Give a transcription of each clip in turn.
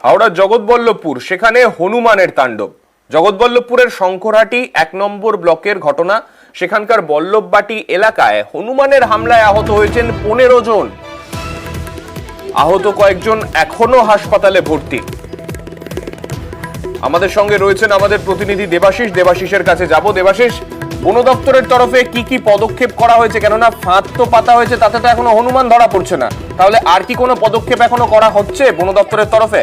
হাওড়ার জগৎবল্লভপুর, সেখানে হনুমানের তাণ্ডব। জগৎবল্লভপুরের শঙ্করহাটি 1 নম্বর ব্লকের ঘটনা। সেখানকার বল্লভবাটি এলাকায় হনুমানের হামলায় আহত হয়েছেন 15 জন। আহত কয়েকজন এখনো হাসপাতালে ভর্তি। আমাদের সঙ্গে রয়েছেন আমাদের প্রতিনিধি দেবাশিস। দেবাশিসের কাছে যাব। দেবাশিস, বন দপ্তরের তরফে কি কি পদক্ষেপ করা হয়েছে? কেননা ফাঁদ তো পাতা হয়েছে, তাতে তো এখনো হনুমান ধরা পড়ছে না। তাহলে আর কি কোনো পদক্ষেপ এখনো করা হচ্ছে বন দপ্তরের তরফে?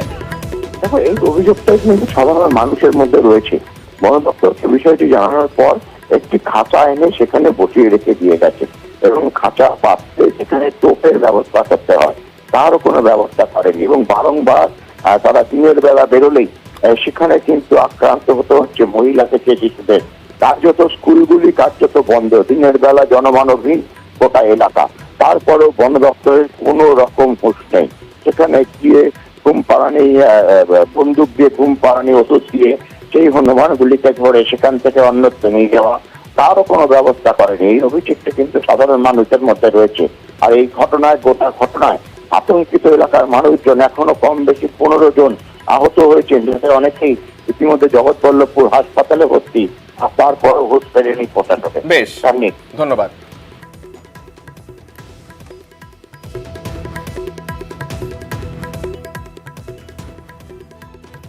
দেখো, এই অভিযোগটা কিন্তু সাধারণ মানুষের মধ্যে রয়েছে। বন দপ্তরকে বিষয়টি জানানোর পর একটি খাঁচা এনে সেখানে বসিয়ে রেখে দিয়ে গেছে এবং খাঁচা পাততে সেখানে টোপের ব্যবস্থা করতে হয়, তারও কোনো ব্যবস্থা করেনি এবং বারংবার তারা দিনের বেলা বেরোলেই সেখানে কিন্তু আক্রান্ত হতে হচ্ছে মহিলা থেকে শিশুদের। কার্যত স্কুলগুলি কার্যত বন্ধ, দিনের বেলা জনমানবহীন গোটা এলাকা। তারপরেও বন দপ্তরের কোনো রকম হুঁশ নেই। সেখানে গিয়ে ঘুম পাড়ানি বন্দুক দিয়ে ঘুম পাড়ানি ওষুধ দিয়ে সেই হনুমানগুলিকে ধরে সেখান থেকে অন্যত্র নিয়ে যাওয়া, তারও কোনো ব্যবস্থা করেনি। এই অভিযোগটা কিন্তু সাধারণ মানুষের মধ্যে রয়েছে। আর এই গোটা ঘটনায় আতঙ্কিত এলাকার মানুষজন, এখনো কম বেশি 15 জন আহত হয়েছেন, যাদের অনেকেই ইতিমধ্যে জগৎবল্লভপুর হাসপাতালে ভর্তি, আর তারপরও হুঁশ ফেরেনি প্রশাসনের। বেশ, ধন্যবাদ।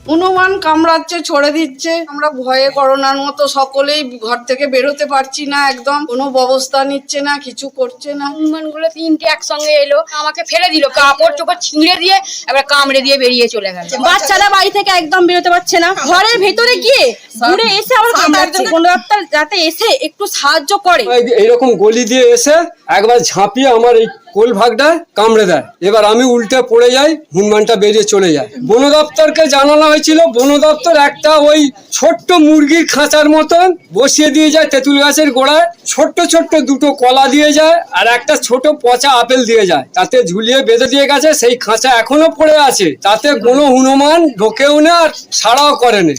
হনুমান কামড়াচ্ছে, ছড়ে দিচ্ছে। আমরা ভয়ে করোনার মতো সকলেই ঘর থেকে বেরোতে পারছি না, একদম কোনো ব্যবস্থা নিচ্ছে না, কিছু করছে না। হনুমান গুলো 3টে একসঙ্গে এলো, আমাকে ফেলে দিল, কাপড় চোপড় ছিঁড়ে দিয়ে এবার কামড়ে দিয়ে বেরিয়ে চলে গেল। বাচ্চারা বাড়ি থেকে একদম বেরোতে পারছে না, ঘরের ভেতরে গিয়ে ঘুরে এসে আবার কামড়াচ্ছে। কোনো ডাক্তার যাতে এসে একটু সাহায্য করে। এইরকম গলি দিয়ে এসে একবার ঝাঁপিয়ে আমার এই কোল ভাগটা কামড়ে দেয়, এবার আমি উল্টে পড়ে যাই, হনুমানটা বেরিয়ে চলে যায়। বন দপ্তরকে জানানো হয়েছিল, বন দপ্তর একটা ওই ছোট্ট মুরগির খাঁচার মতন বসিয়ে দিয়ে যায় তেঁতুল গাছের গোড়ায়, ছোট্ট ছোট্ট 2টো কলা দিয়ে যায় আর একটা ছোট পচা আপেল দিয়ে যায়, তাতে ঝুলিয়ে বেঁধে দিয়ে গেছে। সেই খাঁচা এখনো পড়ে আছে, তাতে কোনো হনুমান ঢোকেও না আর সাড়াও করেনি।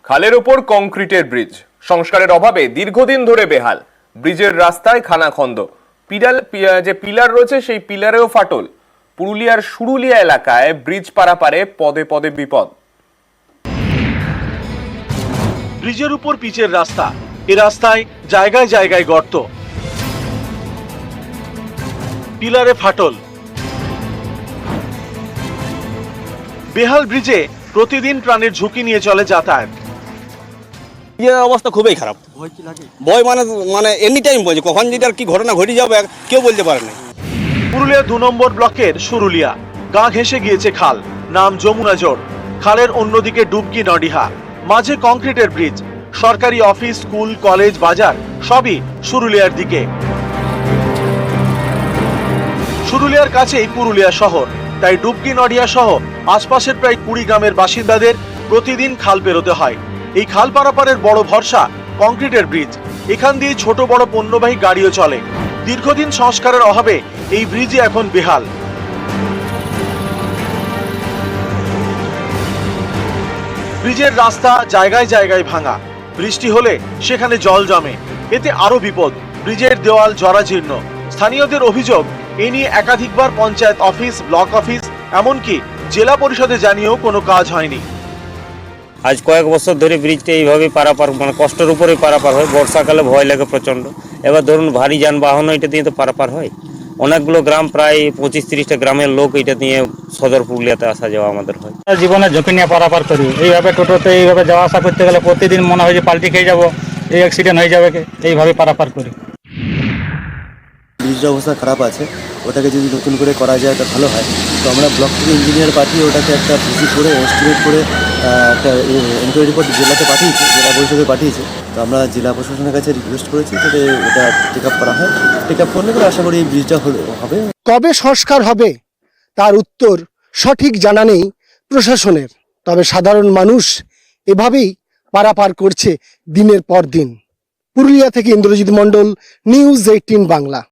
খালের উপর কংক্রিটের ব্রিজ সংস্কারের অভাবে দীর্ঘদিন ধরে বেহাল। ব্রিজের রাস্তায় খানাখন্দ, যে পিলার রয়েছে সেই পিলারেও ফাটল। পুরুলিয়ার সুরুলিয়া এলাকায় ব্রিজ পারাপারে পদে পদে বিপদ। ব্রিজের উপর পিচের রাস্তা, এ রাস্তায় জায়গায় জায়গায় গর্ত, পিলারে ফাটল। বেহাল ব্রিজে প্রতিদিন প্রাণের ঝুঁকি নিয়ে চলে যাতায়াত। অবস্থা খুবই খারাপ। ভয় মানে এনি টাইম বলছে, কখন যেটার কি ঘটনা ঘটে যাবে কেউ বলতে পারে না। পুরুলিয়া 2 নম্বর ব্লকের সুরুলিয়া, গা ঘেঁষে গিয়েছে খাল, নাম যমুনা জোড়। খালের অন্যদিকে ডুবকি নডিহা, মাঝে কংক্রিটের ব্রিজ। সরকারি অফিস, স্কুল, কলেজ, বাজার সবই সুরুলিয়ার দিকে। সুরুলিয়ার কাছেই পুরুলিয়া শহর, তাই ডুবকি নডিহা সহ আশপাশের প্রায় 20 গ্রামের বাসিন্দাদের প্রতিদিন খাল পেরোতে হয়। এই খাল পারাপারের বড় ভরসা কংক্রিটের ব্রিজ। এখান দিয়ে ছোট বড় পণ্যবাহী গাড়িও চলে। দীর্ঘদিন সংস্কারের অভাবে এই ব্রিজই এখন বেহাল। ব্রিজের রাস্তা জায়গায় জায়গায় ভাঙা, বৃষ্টি হলে সেখানে জল জমে, এতে আরো বিপদ। ব্রিজের দেওয়াল জরাজীর্ণ। স্থানীয়দের অভিযোগ, এ নিয়ে একাধিকবার পঞ্চায়েত অফিস, ব্লক অফিস, এমনকি জেলা পরিষদে জানিয়েও কোনো কাজ হয়নি। আজ কয়েক বছর ধরে ব্রিজটা এইভাবে পারাপার, মানে কষ্টের উপরে পারাপার হয়। বর্ষাকালে ভয় লাগে প্রচণ্ড। এবার ধরুন ভারী যানবাহন এটা দিয়ে তো পারাপার হয়। অনেকগুলো গ্রাম, প্রায় 25-30টা গ্রামের লোক এটা নিয়ে সদর পুরুলিয়াতে আসা যাওয়া আমাদের হয়। জীবনে ঝুঁকি নিয়ে পারাপার করি। এইভাবে টোটোতে এইভাবে যাওয়া আসা করতে গেলে প্রতিদিন মনে হয় যে পাল্টি খেয়ে যাবো, এই অ্যাক্সিডেন্ট হয়ে যাবে, এইভাবে পারাপার করি। ব্রিজের অবস্থা খারাপ আছে, ওটাকে যদি নতুন করে করা যায় এটা ভালো হয়। তো আমরা ব্লক থেকে ইঞ্জিনিয়ার পাঠিয়ে ওটাকে একটা ভিজিট করে এস্টিমেট করে একটা এনকোয়ারি রিপোর্ট জেলাতে পাঠিয়েছি, জেলা পরিষদে পাঠিয়েছি। তো আমরা জেলা প্রশাসনের কাছে রিকোয়েস্ট করেছি যাতে এটা টেক আপ করা হয়। টেক আপ করলে আশা করি এই ব্রিজটা হবে। কবে সংস্কার হবে তার উত্তর সঠিক জানা নেই প্রশাসনের। তবে সাধারণ মানুষ এভাবেই পারাপার করছে দিনের পর দিন। পুরুলিয়া থেকে ইন্দ্রজিৎ মণ্ডল, নিউজ 18 বাংলা।